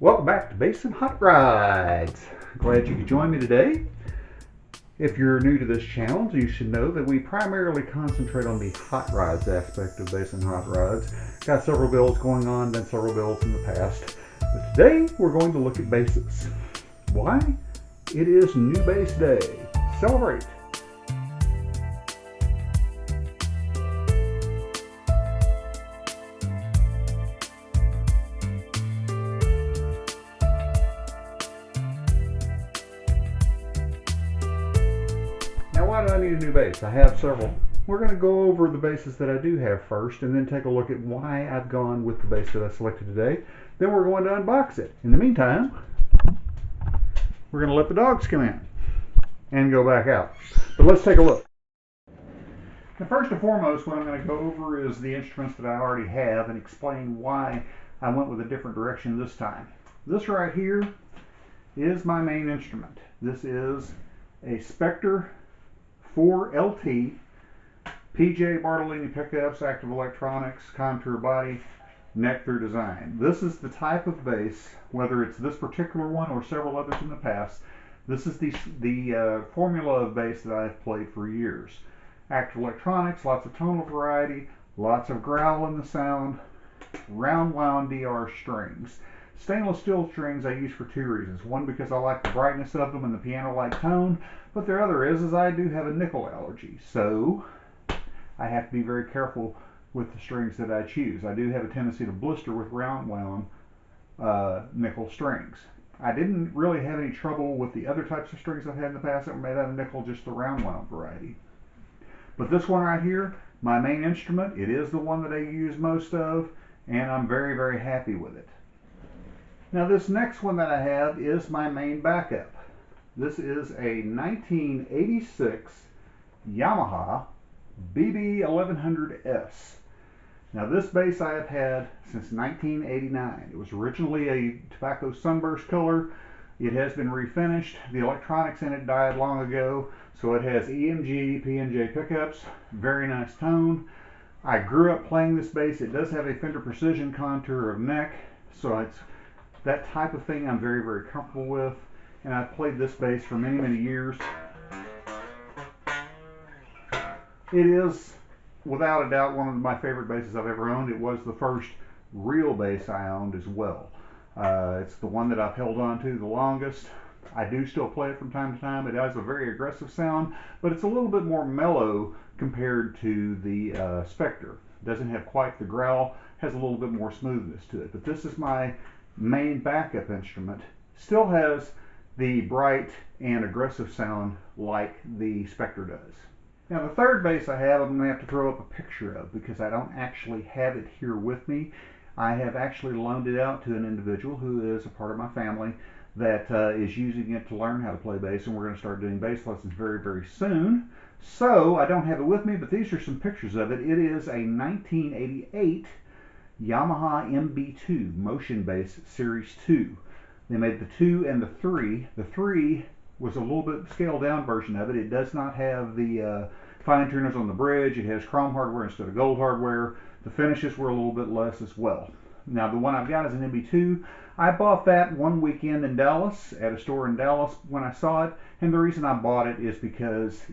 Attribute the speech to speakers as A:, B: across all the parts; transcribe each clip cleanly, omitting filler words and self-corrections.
A: Welcome back to Basin Hot Rides. Glad you could join me today. If you're new to this channel, you should know that we primarily concentrate on the hot rods aspect of Basin Hot Rods. Got several builds going on, done several builds in the past. But today we're going to look at bases. Why? It is New Base Day. Celebrate! Now, why do I need a new base? I have several. We're going to go over the bases that I do have first and then take a look at why I've gone with the base that I selected today. Then we're going to unbox it. In the meantime, we're going to let the dogs come in and go back out. But let's take a look. Now, first and foremost, what I'm going to go over is the instruments that I already have and explain why I went with a different direction this time. This right here is my main instrument. This is a Spectre 4LT, PJ Bartolini pickups, active electronics, contour body, neck through design. This is the type of bass, whether it's this particular one or several others in the past, this is the formula of bass that I've played for years. Active electronics, lots of tonal variety, lots of growl in the sound, round wound DR strings. Stainless steel strings I use for two reasons. One, because I like the brightness of them and the piano-like tone, but the other is I do have a nickel allergy, so I have to be very careful with the strings that I choose. I do have a tendency to blister with round wound nickel strings. I didn't really have any trouble with the other types of strings I've had in the past that were made out of nickel, just the round wound variety. But this one right here, my main instrument, it is the one that I use most of, and I'm very, very happy with it. Now this next one that I have is my main backup. This is a 1986 Yamaha BB1100S. Now this bass I have had since 1989. It was originally a tobacco sunburst color. It has been refinished. The electronics in it died long ago, so it has EMG, P&J pickups, very nice tone. I grew up playing this bass. It does have a Fender Precision contour of neck, so it's that type of thing I'm very, very comfortable with, and I've played this bass for many, many years. It is, without a doubt, one of my favorite basses I've ever owned. It was the first real bass I owned as well. It's the one that I've held on to the longest. I do still play it from time to time. It has a very aggressive sound, but it's a little bit more mellow compared to the Spectre. It doesn't have quite the growl, has a little bit more smoothness to it. But this is my main backup instrument. Still has the bright and aggressive sound like the Spectre does. Now the third bass I have, I'm going to have to throw up a picture of because I don't actually have it here with me. I have actually loaned it out to an individual who is a part of my family that is using it to learn how to play bass, and we're going to start doing bass lessons very, very soon. So I don't have it with me, but these are some pictures of it. It is a 1988 Yamaha MB2 Motion Bass Series 2. They made the 2 and the 3. The 3 was a little bit scaled down version of it. It does not have the fine tuners on the bridge. It has chrome hardware instead of gold hardware. The finishes were a little bit less as well. Now the one I've got is an MB2. I bought that one weekend in Dallas at a store in Dallas when I saw it, and the reason I bought it is because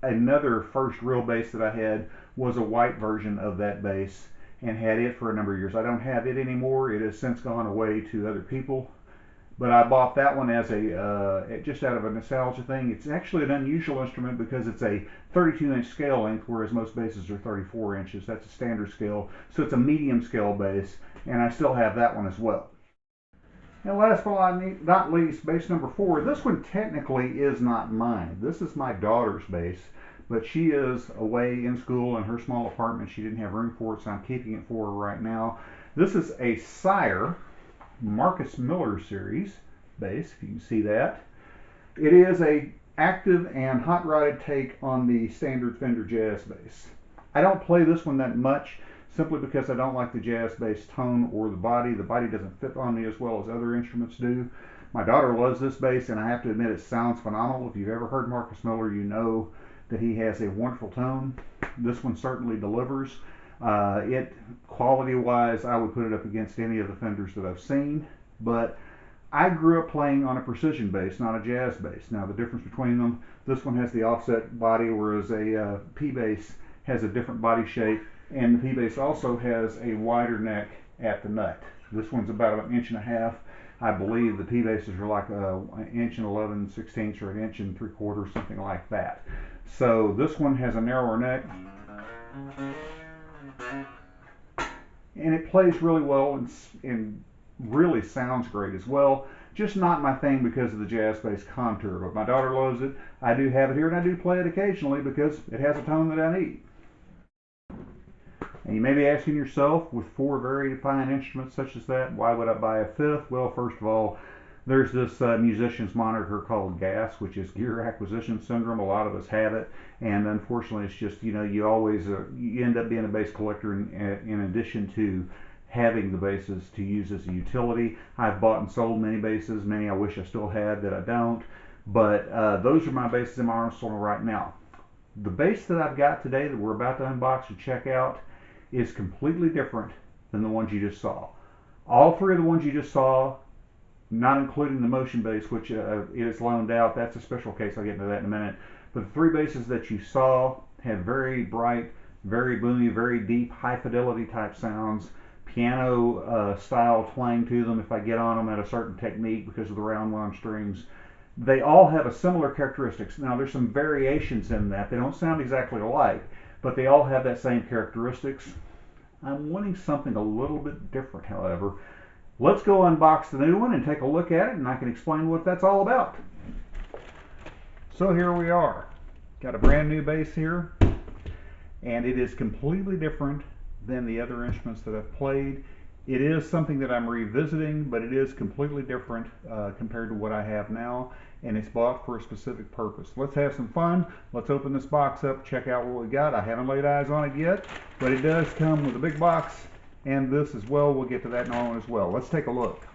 A: another first real bass that I had was a white version of that bass and had it for a number of years. I don't have it anymore. It has since gone away to other people. But I bought that one as a just out of a nostalgia thing. It's actually an unusual instrument because it's a 32-inch scale length, whereas most basses are 34 inches. That's a standard scale. So it's a medium scale bass, and I still have that one as well. And last but not least, bass number 4. This one technically is not mine. This is my daughter's bass, but she is away in school in her small apartment. She didn't have room for it, so I'm keeping it for her right now. This is a Sire Marcus Miller series bass, if you can see that. It is a active and hot rodded take on the standard Fender jazz bass. I don't play this one that much simply because I don't like the jazz bass tone or the body. The body doesn't fit on me as well as other instruments do. My daughter loves this bass, and I have to admit it sounds phenomenal. If you've ever heard Marcus Miller, you know that he has a wonderful tone. This one certainly delivers. Quality wise, I would put it up against any of the Fenders that I've seen. But I grew up playing on a precision bass, not a jazz bass. Now the difference between them, this one has the offset body, whereas a P bass has a different body shape, and the P bass also has a wider neck at the nut. This one's about an inch and a half. I believe the P basses are like an inch and 11/16 or an inch and 3/4, something like that. So this one has a narrower neck, and it plays really well and really sounds great as well. Just not my thing because of the jazz bass contour, but my daughter loves it. I do have it here and I do play it occasionally because it has a tone that I need. And you may be asking yourself, with 4 very fine instruments such as that, why would I buy a 5th? Well, first of all, there's this musician's moniker called GAS, which is Gear Acquisition Syndrome. A lot of us have it, and unfortunately, it's just, you always you end up being a bass collector in addition to having the basses to use as a utility. I've bought and sold many basses, many I wish I still had that I don't, but those are my basses in my arsenal right now. The bass that I've got today that we're about to unbox and check out is completely different than the ones you just saw. All 3 of the ones you just saw, not including the motion bass, which is loaned out, that's a special case, I'll get into that in a minute, but the 3 basses that you saw have very bright, very boomy, very deep, high fidelity type sounds, piano style twang to them if I get on them at a certain technique because of the round wound strings. They all have a similar characteristics. Now there's some variations in that. They don't sound exactly alike, but they all have that same characteristics. I'm wanting something a little bit different, however. Let's go unbox the new one and take a look at it, and I can explain what that's all about. So here we are. Got a brand new bass here, and it is completely different than the other instruments that I've played. It is something that I'm revisiting, but it is completely different compared to what I have now, and it's bought for a specific purpose. Let's have some fun. Let's open this box up, check out what we got. I haven't laid eyes on it yet, but it does come with a big box and this as well. We'll get to that in a moment as well. Let's take a look.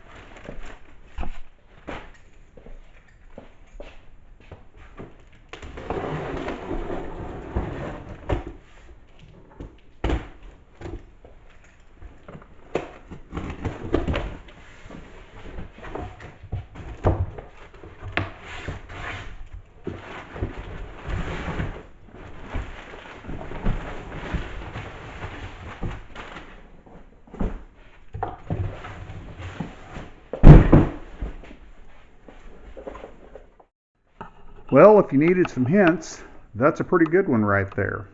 A: Well, if you needed some hints, that's a pretty good one right there.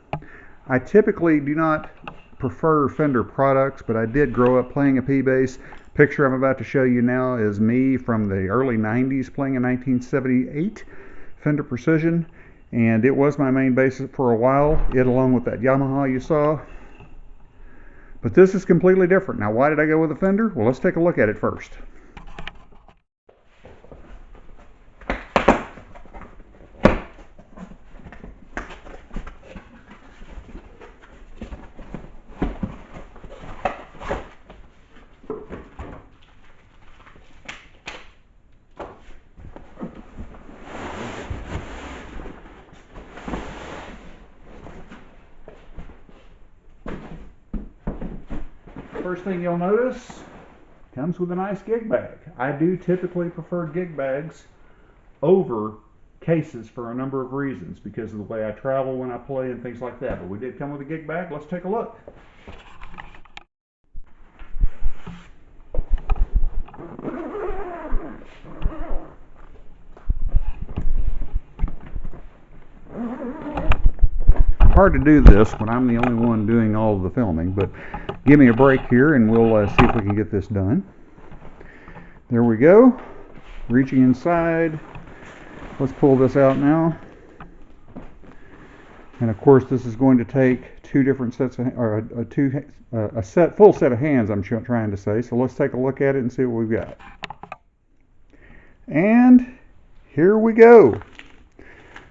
A: I typically do not prefer Fender products, but I did grow up playing a P-Bass. Picture I'm about to show you now is me from the early 90s playing a 1978 Fender Precision, and it was my main bass for a while, it along with that Yamaha you saw. But this is completely different. Now, why did I go with a Fender? Well, let's take a look at it first. First thing you'll notice, comes with a nice gig bag. I do typically prefer gig bags over cases for a number of reasons because of the way I travel when I play and things like that. But we did come with a gig bag. Let's take a look. Hard to do this when I'm the only one doing all of the filming, but give me a break here and we'll see if we can get this done. There we go. Reaching inside. Let's pull this out now. And of course, this is going to take 2 different sets of, or a full set of hands, I'm trying to say. So let's take a look at it and see what we've got. And here we go.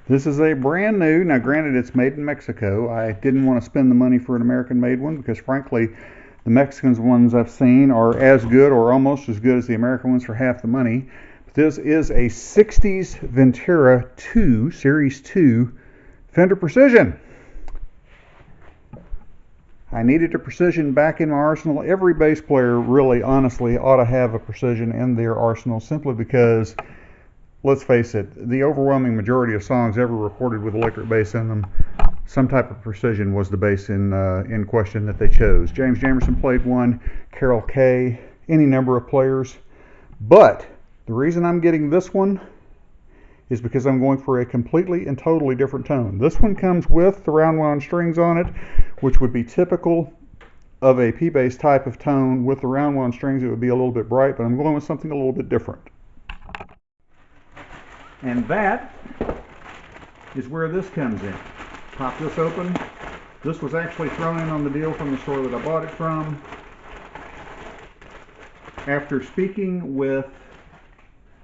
A: This is a brand new, now granted it's made in Mexico. I didn't want to spend the money for an American made one because frankly, the Mexican ones I've seen are as good or almost as good as the American ones for half the money. But this is a 60s Ventura 2, Series 2 Fender Precision. I needed a precision back in my arsenal. Every bass player really, honestly, ought to have a precision in their arsenal simply because, let's face it, the overwhelming majority of songs ever recorded with electric bass in them, some type of precision was the bass in question that they chose. James Jamerson played one, Carol Kaye, any number of players. But the reason I'm getting this one is because I'm going for a completely and totally different tone. This one comes with the round wound strings on it, which would be typical of a P-bass type of tone. With the round wound strings, it would be a little bit bright, but I'm going with something a little bit different. And that is where this comes in. Pop this open. This was actually thrown in on the deal from the store that I bought it from. After speaking with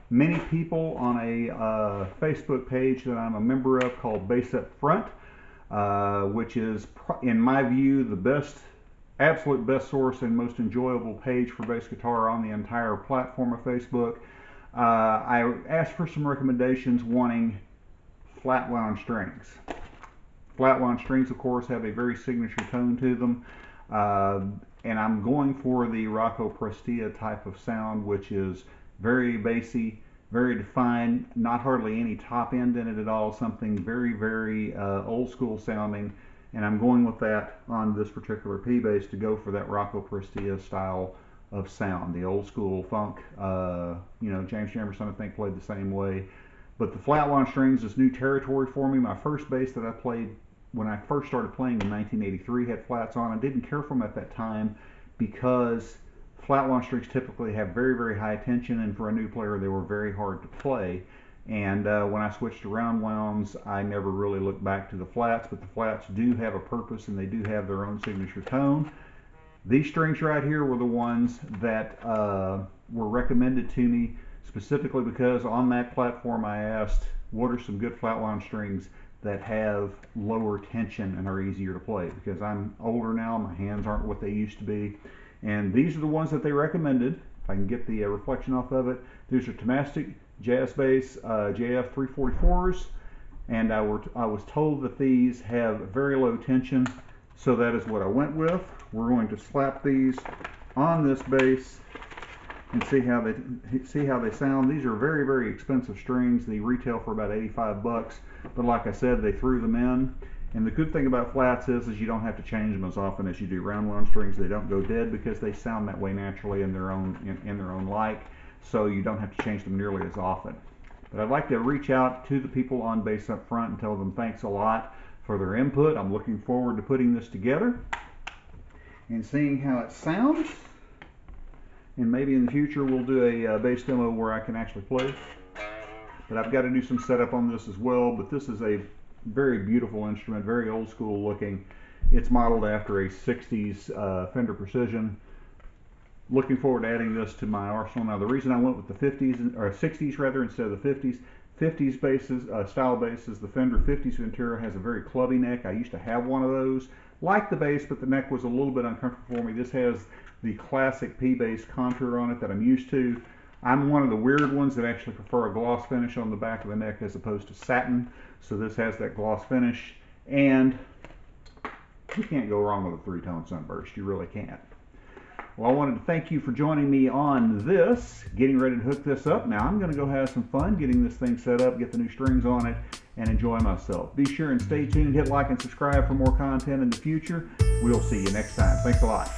A: many people on a Facebook page that I'm a member of called Bass Up Front, which is, in my view, the best, absolute best source and most enjoyable page for bass guitar on the entire platform of Facebook. I asked for some recommendations wanting flat wound strings. Flat wound strings, of course, have a very signature tone to them. And I'm going for the Rocco Prestia type of sound, which is very bassy, very defined, not hardly any top end in it at all, something very, very old school sounding. And I'm going with that on this particular P-bass to go for that Rocco Prestia style of sound, the old school funk. You know, James Jamerson, I think, played the same way. But the flat wound strings is new territory for me. My first bass that I played when I first started playing in 1983 had flats on. I didn't care for them at that time because flat wound strings typically have very, very high tension, and for a new player they were very hard to play. And when I switched to round wounds, I never really looked back to the flats, but the flats do have a purpose and they do have their own signature tone. These strings right here were the ones that were recommended to me specifically because on that platform I asked, what are some good flat wound strings that have lower tension and are easier to play? Because I'm older now, my hands aren't what they used to be. And these are the ones that they recommended. If I can get the reflection off of it. These are Thomastic Jazz Bass JF 344s. And I was told that these have very low tension. So that is what I went with. We're going to slap these on this bass and see how they sound. These are very, very expensive strings. They retail for about 85 bucks, but like I said, they threw them in. And the good thing about flats is you don't have to change them as often as you do round wound strings. They don't go dead because they sound that way naturally in their own like, so you don't have to change them nearly as often. But I'd like to reach out to the people on Bass Up Front and tell them thanks a lot for their input. I'm looking forward to putting this together and seeing how it sounds. And maybe in the future we'll do a bass demo where I can actually play. But I've got to do some setup on this as well. But this is a very beautiful instrument, very old school looking. It's modeled after a 60s Fender Precision. Looking forward to adding this to my arsenal. Now the reason I went with the 50s, or 60s rather, instead of the 50s basses, style basses, the Fender 50s Ventura has a very clubby neck. I used to have one of those. Like the bass, but the neck was a little bit uncomfortable for me. This has the classic P-bass contour on it that I'm used to. I'm one of the weird ones that actually prefer a gloss finish on the back of the neck as opposed to satin. So this has that gloss finish, and you can't go wrong with a three-tone Sunburst. You really can't. Well, I wanted to thank you for joining me on this, getting ready to hook this up. Now I'm going to go have some fun getting this thing set up, get the new strings on it, and enjoy myself. Be sure and stay tuned, hit like and subscribe for more content in the future. We'll see you next time. Thanks a lot.